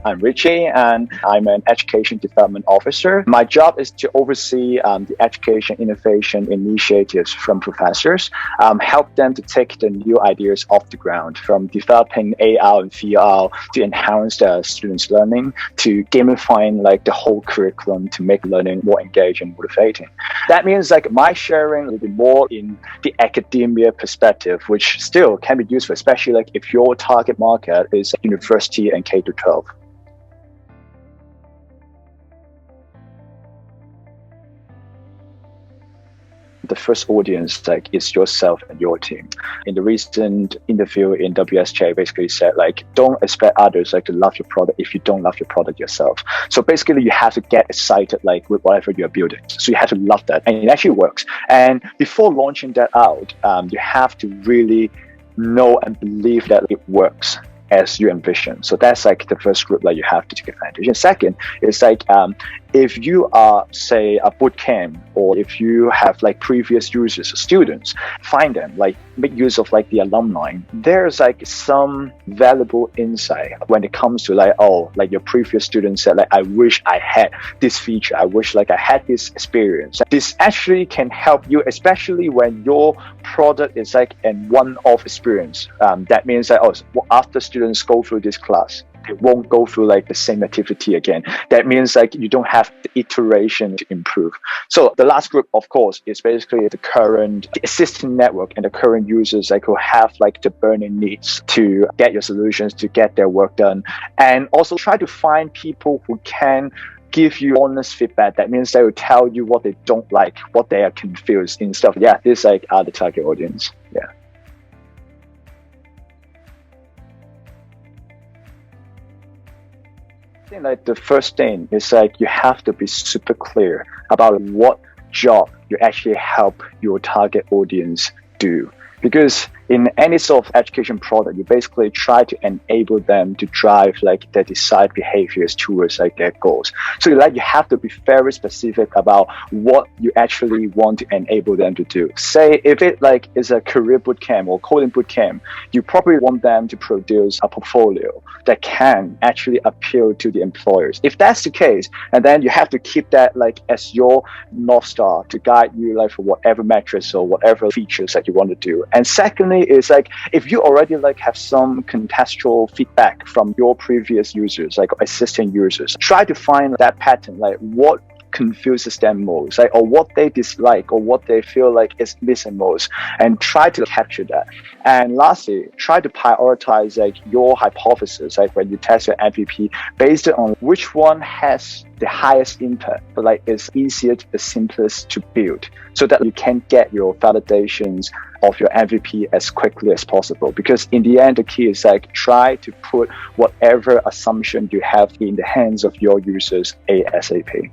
I'm Ritchie, and I'm an education development officer. My job is to oversee the education innovation initiatives from professors, help them to take the new ideas off the ground, from developing AR and VR to enhance the students' learning, to gamifying like the whole curriculum to make learning more engaging and motivating. That means like my sharing will be more in the academia perspective, which still can be useful, especially like if your target market is university and K-12. The first audience is yourself and your team. In the recent interview in WSJ, basically said don't expect others to love your product if you don't love your product yourself. So basically you have to get excited with whatever you're building. So you have to love that, and it actually works. And before launching that out, you have to really know and believe that it works as you envision. So that's the first group you have to take advantage. And second is if you are, say, a boot camp, or if you have previous users or students, find them, make use of the alumni. There's some valuable insight when it comes to your previous student said I wish I had this feature, I wish I had this experience. This actually can help you, especially when your product is a one-off experience. That means after students go through this class, they won't go through the same activity again. That means you don't have the iteration to improve. So the last group, of course, is basically the existing network and the current users who have the burning needs to get your solutions, to get their work done, and also try to find people who can give you honest feedback. That means they will tell you what they don't like, what they are confused in stuff. Yeah, this are the target audience. Yeah. I think the first thing is you have to be super clear about what job you actually help your target audience do. Because in any sort of education product, you basically try to enable them to drive their desired behaviors towards their goals. So you have to be very specific about what you actually want to enable them to do. Say if it is a career bootcamp or coding bootcamp, you probably want them to produce a portfolio that can actually appeal to the employers. If that's the case, and then you have to keep that as your North Star to guide you for whatever metrics or whatever features that you want to do. And secondly is if you already have some contextual feedback from your previous users, existing users, try to find that pattern, what confuses them most, or what they dislike, or what they feel is missing most, and try to capture that. And lastly, try to prioritize your hypothesis, when you test your MVP, based on which one has the highest impact, but is easier, the simplest to build, so that you can get your validations of your MVP as quickly as possible. Because in the end, the key is try to put whatever assumption you have in the hands of your users ASAP.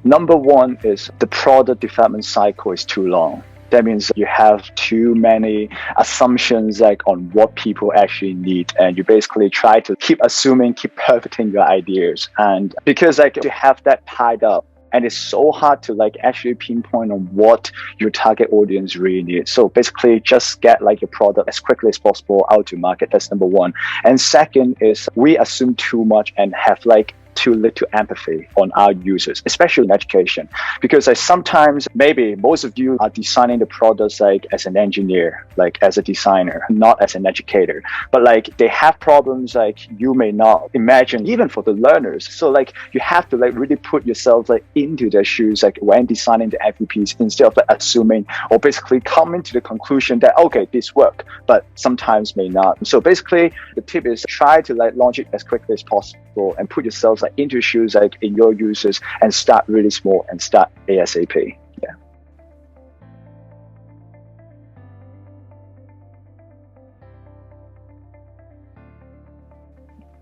Number one is the product development cycle is too long. That means you have too many assumptions on what people actually need, and you basically try to keep assuming, keep perfecting your ideas. And because you have that piled up, and it's so hard to actually pinpoint on what your target audience really needs. So basically just get your product as quickly as possible out to market. That's number one. And second is we assume too much and have too little empathy on our users, especially in education. Because sometimes maybe most of you are designing the products as an engineer, as a designer, not as an educator. But they have problems you may not imagine, even for the learners. So you have to really put yourself into their shoes when designing the MVPs, instead of assuming or basically coming to the conclusion that okay, this work, but sometimes may not. So basically the tip is try to launch it as quickly as possible and put yourself into shoes in your users, and start really small and start ASAP. Yeah.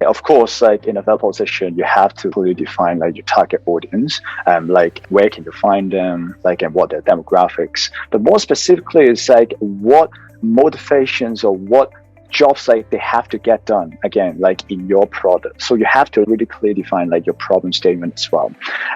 Of course, in a value proposition, you have to fully define your target audience, where can you find them, and what their demographics. But more specifically, is what motivations or what jobs like they have to get done again, like in your product. So you have to really clearly define like your problem statement as well.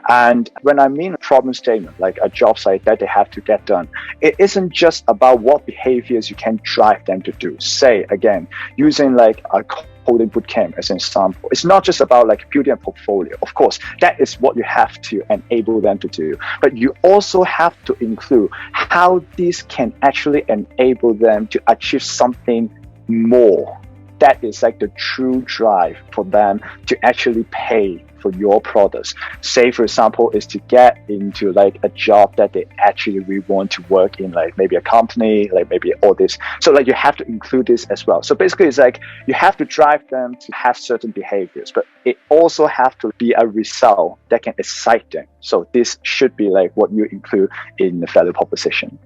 And when I mean problem statement, like a job site that they have to get done, it isn't just about what behaviors you can drive them to do. Say again, using like a coding bootcamp as an example, it's not just about like building a portfolio. Of course, that is what you have to enable them to do, but you also have to include how this can actually enable them to achieve something more. That is like the true drive for them to actually pay for your products. Say, for example, is to get into like a job that they actually really want to work in, like maybe a company, like maybe all this. So like you have to include this as well. So basically it's like you have to drive them to have certain behaviors, but it also have to be a result that can excite them. So this should be like what you include in the value proposition.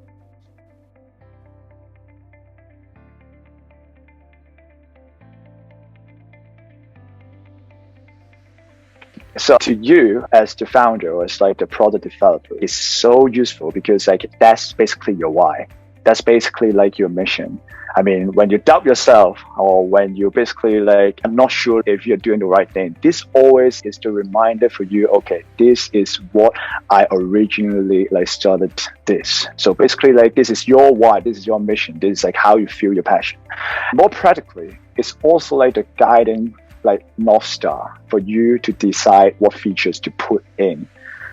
So to you as the founder or as like the product developer, it's so useful because like that's basically your why. That's basically like your mission. I mean, when you doubt yourself or when you basically like, I'm not sure if you're doing the right thing, this always is the reminder for you, okay, this is what I originally like started this. So basically like this is your why, this is your mission, this is like how you feel your passion. More practically, it's also like the guiding like North Star for you to decide what features to put in.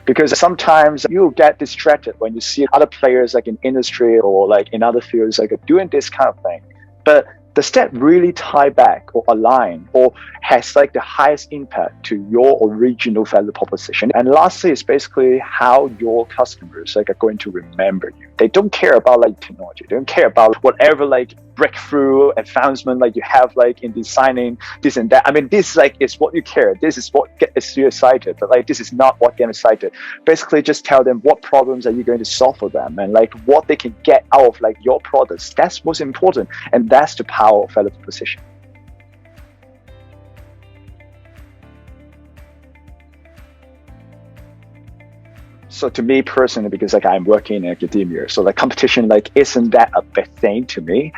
Because sometimes you get distracted when you see other players like in industry or like in other fields like doing this kind of thing. But does that really tie back or align or has like the highest impact to your original value proposition? And lastly, is basically how your customers like are going to remember you. They don't care about like technology. They don't care about whatever like breakthrough advancement like you have like in designing this and that. I mean, this like is what you care. This is what gets you excited. But like this is not what gets excited. Basically, just tell them what problems are you going to solve for them and like what they can get out of like your products. That's what's important, and that's the power of value proposition. So to me personally, because like I'm working in academia, so like competition like isn't that a big thing to me.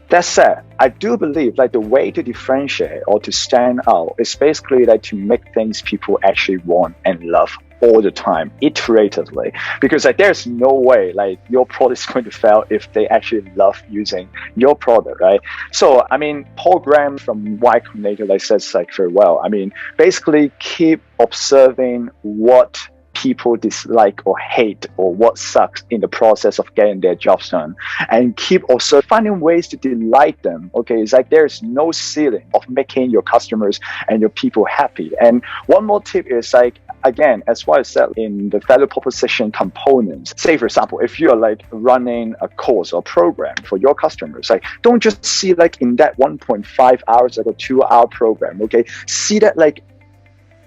That said, I do believe like the way to differentiate or to stand out is basically like to make things people actually want and love all the time, iteratively, because like there's no way like your product is going to fail if they actually love using your product, right? So I mean, Paul Graham from Y Combinator like says like very well. I mean, basically keep observing what people dislike or hate or what sucks in the process of getting their jobs done, and keep also finding ways to delight them. Okay, it's like there's no ceiling of making your customers and your people happy. And one more tip is like, again, as what I said in the value proposition components, say for example, if you're like running a course or program for your customers, like don't just see like in that 1.5 hours like a 2-hour program, okay, see that like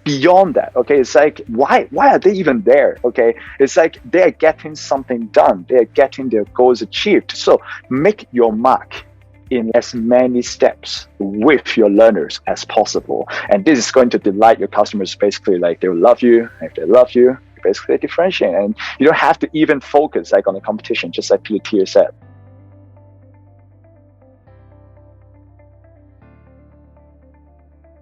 beyond that. Okay, it's like why are they even there? Okay, it's like they're getting something done, they're getting their goals achieved. So make your mark in as many steps with your learners as possible, and this is going to delight your customers. Basically like they will love you, and if they love you, you basically differentiate, and you don't have to even focus like on the competition, just like Peter said.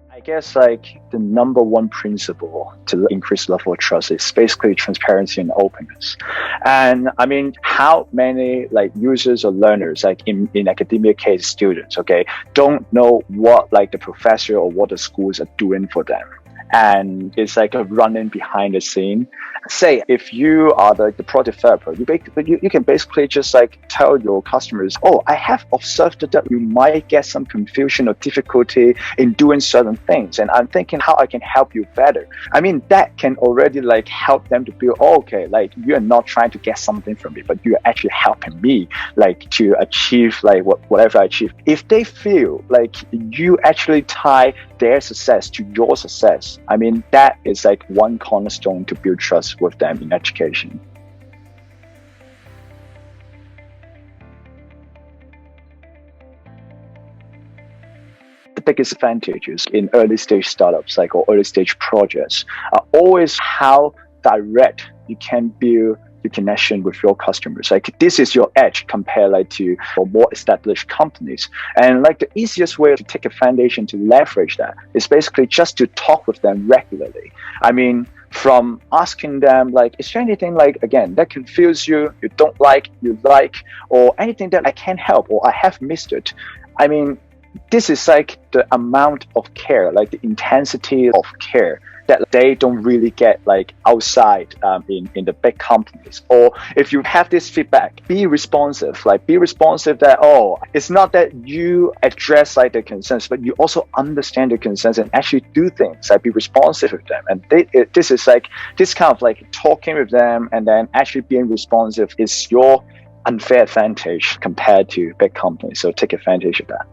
I guess like the number one principle to increase level of trust is basically transparency and openness. And I mean, how many like users or learners, like in academia case, students, okay, don't know what like the professor or what the schools are doing for them. And it's like a running behind the scene. Say if you are the product developer, you can basically just like tell your customers, oh, I have observed that you might get some confusion or difficulty in doing certain things, and I'm thinking how I can help you better. I mean, that can already like help them to feel, oh, okay, like you're not trying to get something from me, but you're actually helping me like to achieve like whatever I achieve. If they feel like you actually tie their success to your success, I mean, that is like one cornerstone to build trust with them in education. The biggest advantages in early stage startups like or early stage projects are always how direct you can build your connection with your customers. Like this is your edge compared like to more established companies. And like the easiest way to take advantage and to leverage that is basically just to talk with them regularly. I mean, from asking them like, is there anything like, again, that confuse you, you don't like, you like, or anything that I can help or I have missed it. I mean, this is like the amount of care, like the intensity of care that they don't really get like outside in the big companies. Or if you have this feedback, be responsive, that, oh, it's not that you address like the concerns, but you also understand the concerns and actually do things, like be responsive with them. And this is like, this kind of like talking with them and then actually being responsive is your unfair advantage compared to big companies. So take advantage of that.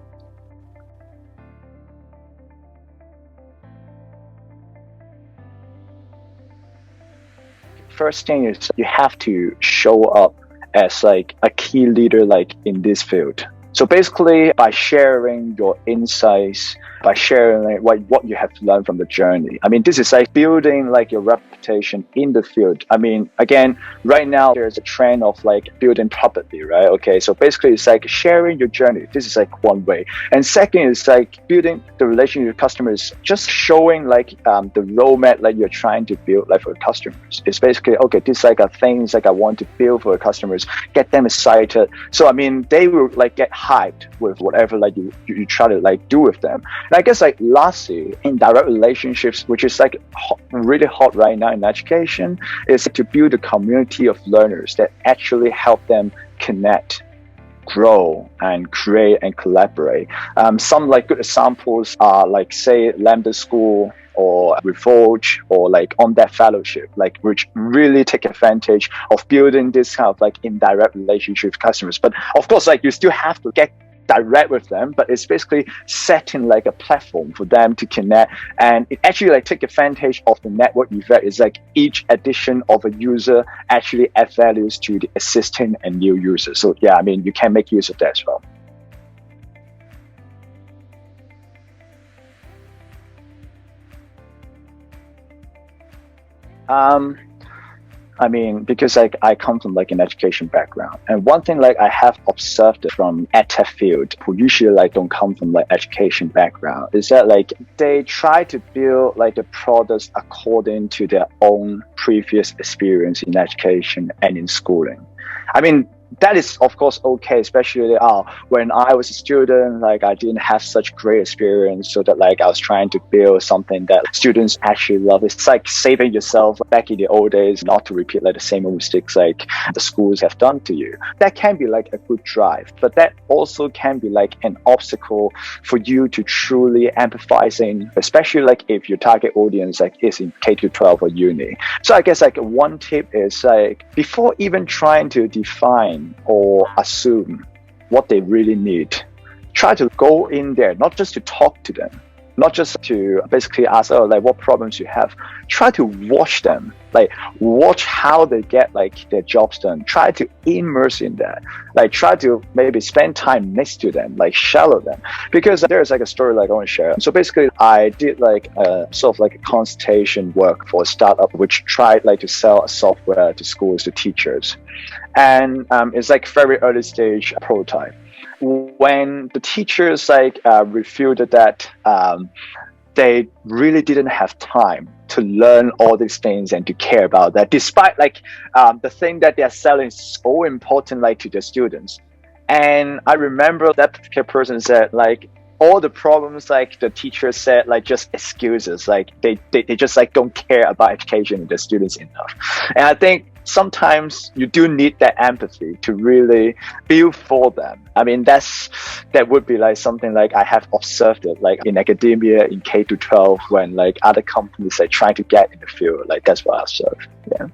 First thing is you have to show up as like a key leader like in this field. So basically by sharing your insights, by sharing like what you have learned from the journey. I mean, this is like building like your reputation in the field. I mean, again, right now there's a trend of like building property, right? Okay, so basically it's like sharing your journey. This is like one way. And second is like building the relationship with customers, just showing like the roadmap like you're trying to build like for customers. It's basically, okay, this is like a things like I want to build for the customers, get them excited. So I mean, they will like get hyped with whatever like you try to like do with them. And I guess like lastly, indirect relationships, which is like really hot right now in education, is to build a community of learners that actually help them connect, grow, and create and collaborate. Some like good examples are like say Lambda School or Revolge or like on that fellowship, like which really take advantage of building this kind of like indirect relationship with customers. But of course, like you still have to get direct with them, but it's basically setting like a platform for them to connect, and it actually like take advantage of the network effect. It's like each addition of a user actually add values to the existing and new users. So yeah, I mean, you can make use of that as well. I mean, because like I come from like an education background, and one thing like I have observed from edtech field who usually like don't come from like education background is that like they try to build like the products according to their own previous experience in education and in schooling. I mean, that is of course okay, especially when I was a student, like I didn't have such great experience, so that like I was trying to build something that students actually love. It's like saving yourself back in the old days, not to repeat like the same mistakes like the schools have done to you. That can be like a good drive, but that also can be like an obstacle for you to truly empathizing, especially like if your target audience like is in K-12 or uni. So I guess like one tip is like before even trying to define or assume what they really need, try to go in there, not just to talk to them, not just to basically ask, oh, like what problems you have. Try to watch them, like watch how they get like their jobs done. Try to immerse in that, like try to maybe spend time next to them, like shadow them. Because there's like a story like I want to share. So basically I did like a sort of like a consultation work for a startup which tried like to sell a software to schools, to teachers. And it's like very early stage prototype. When the teachers like refuted that they really didn't have time to learn all these things and to care about that, despite like the thing that they're selling is so important like to the students. And I remember that particular person said like all the problems like the teacher said like just excuses, like they just like don't care about education and the students enough. And I think sometimes you do need that empathy to really build for them. I mean, that would be like something like I have observed it like in academia in K-12 when like other companies are trying to get in the field. Like that's what I observed. Yeah.